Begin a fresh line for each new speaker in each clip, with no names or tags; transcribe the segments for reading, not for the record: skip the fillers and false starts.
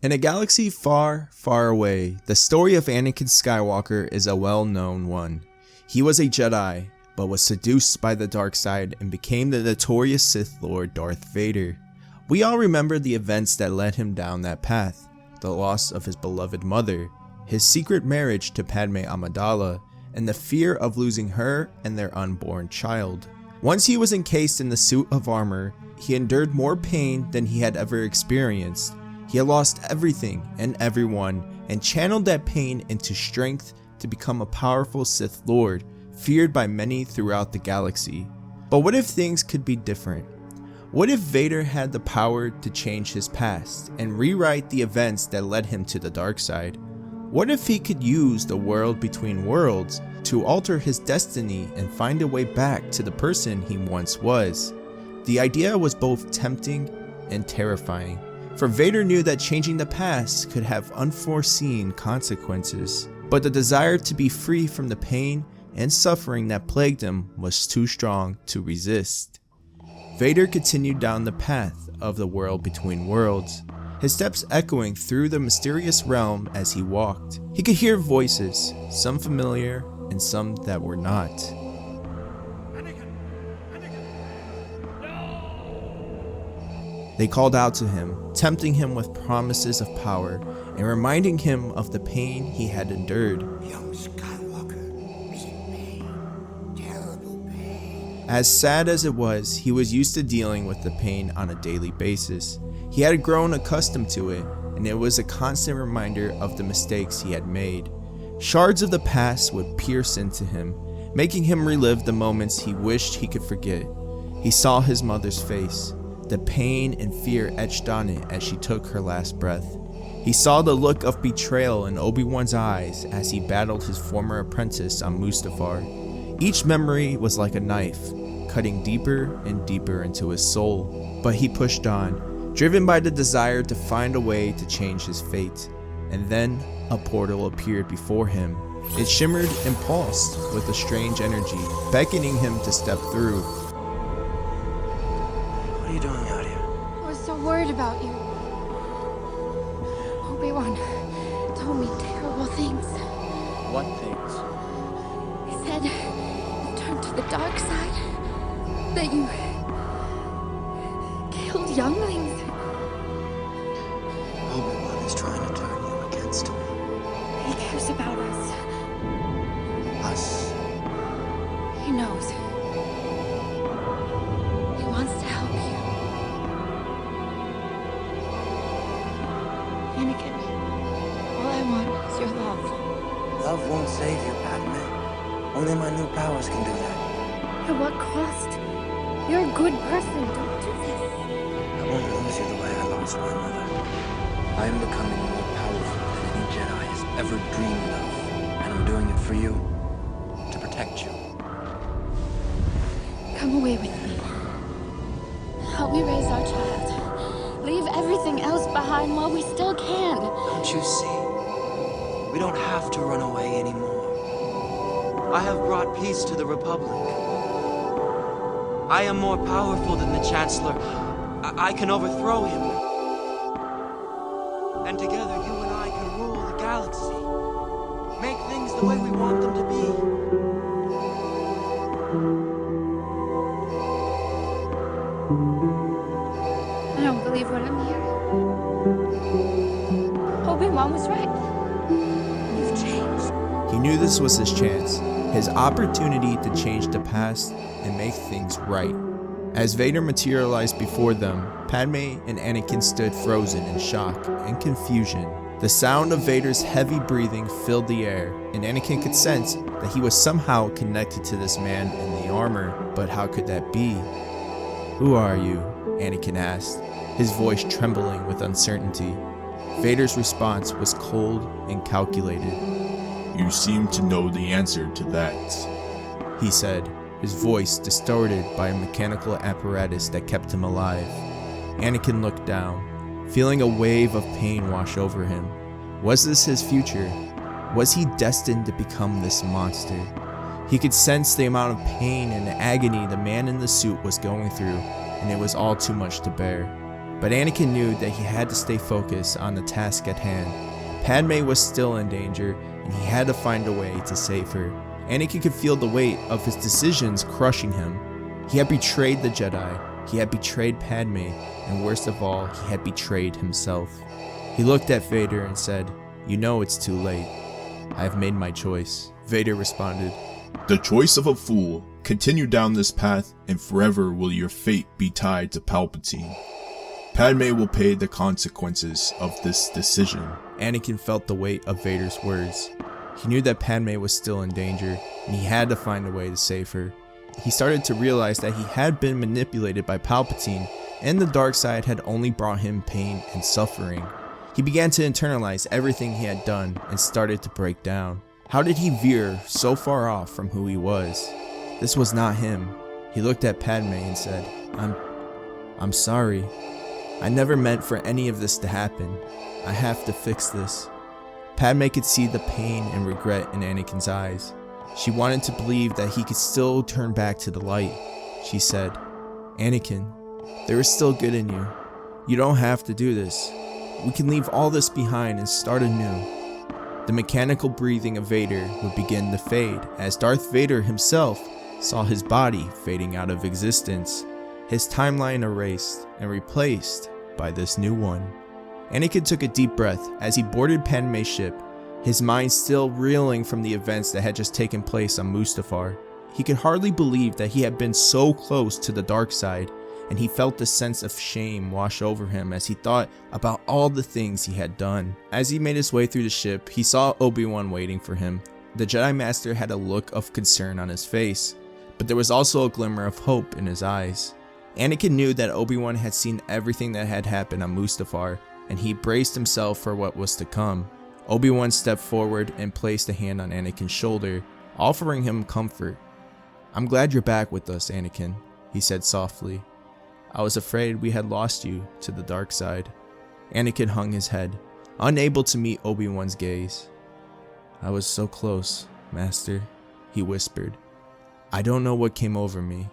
In a galaxy far, far away, the story of Anakin Skywalker is a well-known one. He was a Jedi, but was seduced by the dark side and became the notorious Sith Lord Darth Vader. We all remember the events that led him down that path: the loss of his beloved mother, his secret marriage to Padme Amidala, and the fear of losing her and their unborn child. Once he was encased in the suit of armor, he endured more pain than he had ever experienced. He had lost everything and everyone, and channeled that pain into strength to become a powerful Sith Lord, feared by many throughout the galaxy. But what if things could be different? What if Vader had the power to change his past and rewrite the events that led him to the dark side? What if he could use the world between worlds to alter his destiny and find a way back to the person he once was? The idea was both tempting and terrifying, for Vader knew that changing the past could have unforeseen consequences. But the desire to be free from the pain and suffering that plagued him was too strong to resist. Vader continued down the path of the world between worlds, his steps echoing through the mysterious realm as he walked. He could hear voices, some familiar and some that were not. They called out to him, tempting him with promises of power and reminding him of the pain he had endured.
Young Skywalker is in pain, terrible pain.
As sad as it was, he was used to dealing with the pain on a daily basis. He had grown accustomed to it, and it was a constant reminder of the mistakes he had made. Shards of the past would pierce into him, making him relive the moments he wished he could forget. He saw his mother's face, the pain and fear etched on it as she took her last breath. He saw the look of betrayal in Obi-Wan's eyes as he battled his former apprentice on Mustafar. Each memory was like a knife, cutting deeper and deeper into his soul. But he pushed on, driven by the desire to find a way to change his fate. And then a portal appeared before him. It shimmered and pulsed with a strange energy, beckoning him to step through.
What are you doing out here?
I was so worried about you. Obi-Wan told me terrible things.
What things?
He said you turned to the dark side, that you killed younglings.
Obi-Wan is trying to turn you against me.
He cares about us.
Us?
He knows. He wants to help you. Anakin, all I want is your love.
Love won't save you, Padme. Only my new powers can do that.
At what cost? You're a good person. Don't do this.
I won't lose you the way I lost my mother. I am becoming more powerful than any Jedi has ever dreamed of. And I'm doing it for you. To protect you.
Come away with me. Help me raise our child. Leave everything else behind while we still can.
Don't you see? We don't have to run away anymore. I have brought peace to the Republic. I am more powerful than the Chancellor. I can overthrow him. And together, you and I can rule the galaxy. Make things the way we want them to be.
I don't believe what I'm hearing. Obi-Wan was right. You've changed.
He knew this was his chance, his opportunity to change the past and make things right. As Vader materialized before them, Padme and Anakin stood frozen in shock and confusion. The sound of Vader's heavy breathing filled the air, and Anakin could sense that he was somehow connected to this man in the armor. But how could that be? "Who are you?" Anakin asked, his voice trembling with uncertainty. Vader's response was cold and calculated.
"You seem to know the answer to that,"
he said, his voice distorted by a mechanical apparatus that kept him alive. Anakin looked down, feeling a wave of pain wash over him. Was this his future? Was he destined to become this monster? He could sense the amount of pain and agony the man in the suit was going through, and it was all too much to bear. But Anakin knew that he had to stay focused on the task at hand. Padme was still in danger, and he had to find a way to save her. Anakin could feel the weight of his decisions crushing him. He had betrayed the Jedi, he had betrayed Padme, and worst of all, he had betrayed himself. He looked at Vader and said, "You know it's too late. I have made my choice." Vader responded,
"The choice of a fool. Continue down this path, and forever will your fate be tied to Palpatine. Padme will pay the consequences of this decision."
Anakin felt the weight of Vader's words. He knew that Padme was still in danger, and he had to find a way to save her. He started to realize that he had been manipulated by Palpatine, and the dark side had only brought him pain and suffering. He began to internalize everything he had done and started to break down. How did he veer so far off from who he was? This was not him. He looked at Padme and said, I'm sorry. I never meant for any of this to happen. I have to fix this." Padme could see the pain and regret in Anakin's eyes. She wanted to believe that he could still turn back to the light. She said, "Anakin, there is still good in you. You don't have to do this. We can leave all this behind and start anew." The mechanical breathing of Vader would begin to fade as Darth Vader himself saw his body fading out of existence, his timeline erased and replaced by this new one. Anakin took a deep breath as he boarded Padme's ship, his mind still reeling from the events that had just taken place on Mustafar. He could hardly believe that he had been so close to the dark side, and he felt a sense of shame wash over him as he thought about all the things he had done. As he made his way through the ship, he saw Obi-Wan waiting for him. The Jedi Master had a look of concern on his face, but there was also a glimmer of hope in his eyes. Anakin knew that Obi-Wan had seen everything that had happened on Mustafar, and he braced himself for what was to come. Obi-Wan stepped forward and placed a hand on Anakin's shoulder, offering him comfort. "I'm glad you're back with us, Anakin," he said softly. "I was afraid we had lost you to the dark side." Anakin hung his head, unable to meet Obi-Wan's gaze. "I was so close, Master," he whispered. "I don't know what came over me."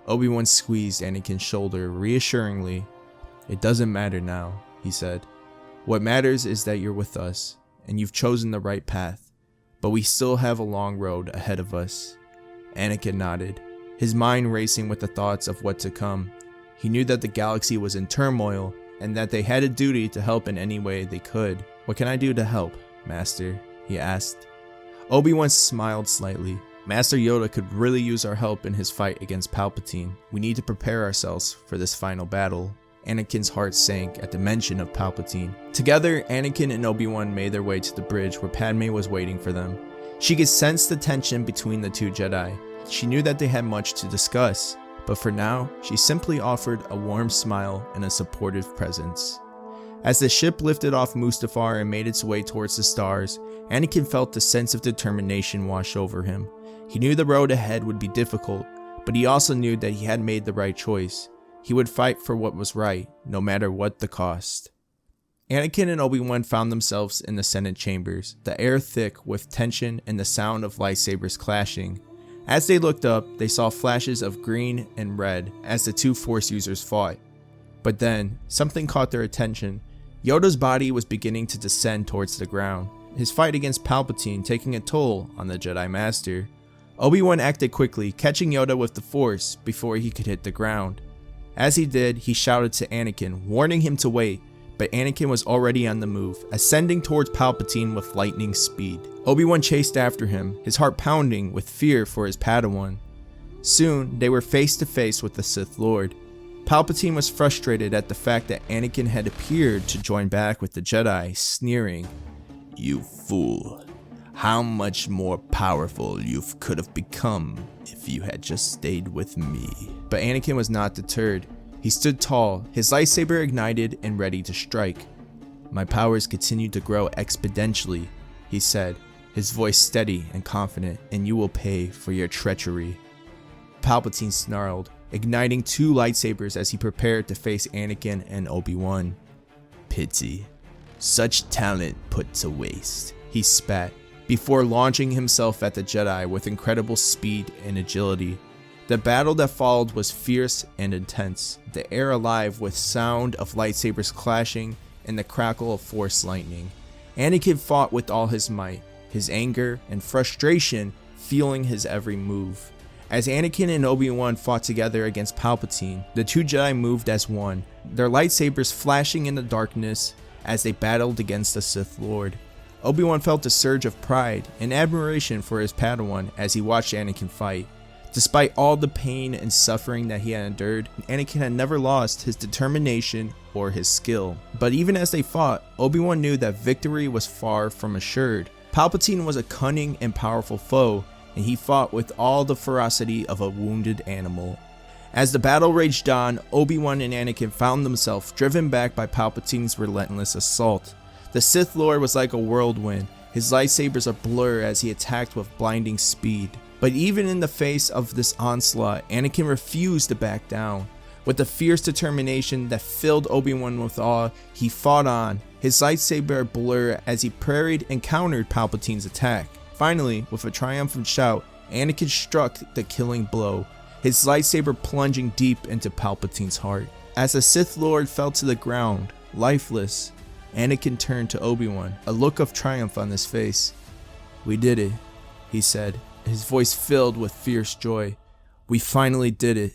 Obi-Wan squeezed Anakin's shoulder reassuringly. "It doesn't matter now," he said. "What matters is that you're with us, and you've chosen the right path, but we still have a long road ahead of us." Anakin nodded, his mind racing with the thoughts of what to come. He knew that the galaxy was in turmoil, and that they had a duty to help in any way they could. "What can I do to help, Master?" he asked. Obi-Wan smiled slightly. "Master Yoda could really use our help in his fight against Palpatine. We need to prepare ourselves for this final battle." Anakin's heart sank at the mention of Palpatine. Together, Anakin and Obi-Wan made their way to the bridge where Padme was waiting for them. She could sense the tension between the two Jedi. She knew that they had much to discuss, but for now, she simply offered a warm smile and a supportive presence. As the ship lifted off Mustafar and made its way towards the stars, Anakin felt a sense of determination wash over him. He knew the road ahead would be difficult, but he also knew that he had made the right choice. He would fight for what was right, no matter what the cost. Anakin and Obi-Wan found themselves in the Senate chambers, the air thick with tension and the sound of lightsabers clashing. As they looked up, they saw flashes of green and red as the two Force users fought. But then, something caught their attention. Yoda's body was beginning to descend towards the ground, his fight against Palpatine taking a toll on the Jedi Master. Obi-Wan acted quickly, catching Yoda with the Force before he could hit the ground. As he did, he shouted to Anakin, warning him to wait, but Anakin was already on the move, ascending towards Palpatine with lightning speed. Obi-Wan chased after him, his heart pounding with fear for his Padawan. Soon, they were face to face with the Sith Lord. Palpatine was frustrated at the fact that Anakin had appeared to join back with the Jedi, sneering, "You fool. How much more powerful you could have become if you had just stayed with me." But Anakin was not deterred. He stood tall, his lightsaber ignited and ready to strike. "My powers continue to grow exponentially," he said, his voice steady and confident, "and you will pay for your treachery." Palpatine snarled, igniting two lightsabers as he prepared to face Anakin and Obi-Wan. "Pity. Such talent put to waste," he spat, before launching himself at the Jedi with incredible speed and agility. The battle that followed was fierce and intense, the air alive with sound of lightsabers clashing and the crackle of force lightning. Anakin fought with all his might, his anger and frustration feeling his every move. As Anakin and Obi-Wan fought together against Palpatine, the two Jedi moved as one, their lightsabers flashing in the darkness as they battled against the Sith Lord. Obi-Wan felt a surge of pride and admiration for his Padawan as he watched Anakin fight. Despite all the pain and suffering that he had endured, Anakin had never lost his determination or his skill. But even as they fought, Obi-Wan knew that victory was far from assured. Palpatine was a cunning and powerful foe, and he fought with all the ferocity of a wounded animal. As the battle raged on, Obi-Wan and Anakin found themselves driven back by Palpatine's relentless assault. The Sith Lord was like a whirlwind, his lightsabers a blur as he attacked with blinding speed. But even in the face of this onslaught, Anakin refused to back down. With a fierce determination that filled Obi-Wan with awe, he fought on, his lightsaber a blur as he parried and countered Palpatine's attack. Finally, with a triumphant shout, Anakin struck the killing blow, his lightsaber plunging deep into Palpatine's heart. As the Sith Lord fell to the ground, lifeless, Anakin turned to Obi-Wan, a look of triumph on his face. "We did it," he said, his voice filled with fierce joy. "We finally did it."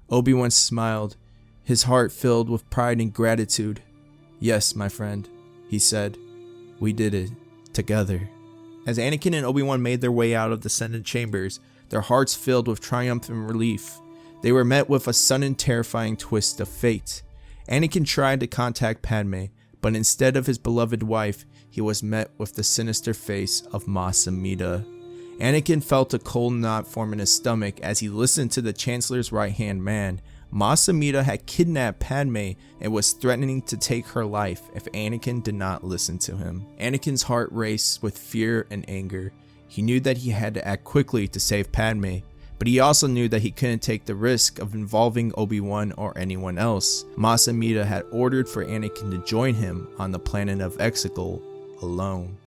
Obi-Wan smiled, his heart filled with pride and gratitude. "Yes, my friend," he said, "we did it, together." As Anakin and Obi-Wan made their way out of the Senate chambers, their hearts filled with triumph and relief, they were met with a sudden terrifying twist of fate. Anakin tried to contact Padme, but instead of his beloved wife, he was met with the sinister face of Mas Amedda. Anakin felt a cold knot form in his stomach as he listened to the Chancellor's right-hand man. Mas Amedda had kidnapped Padme and was threatening to take her life if Anakin did not listen to him. Anakin's heart raced with fear and anger. He knew that he had to act quickly to save Padme, but he also knew that he couldn't take the risk of involving Obi-Wan or anyone else. Mas Amedda had ordered for Anakin to join him on the planet of Exegol alone.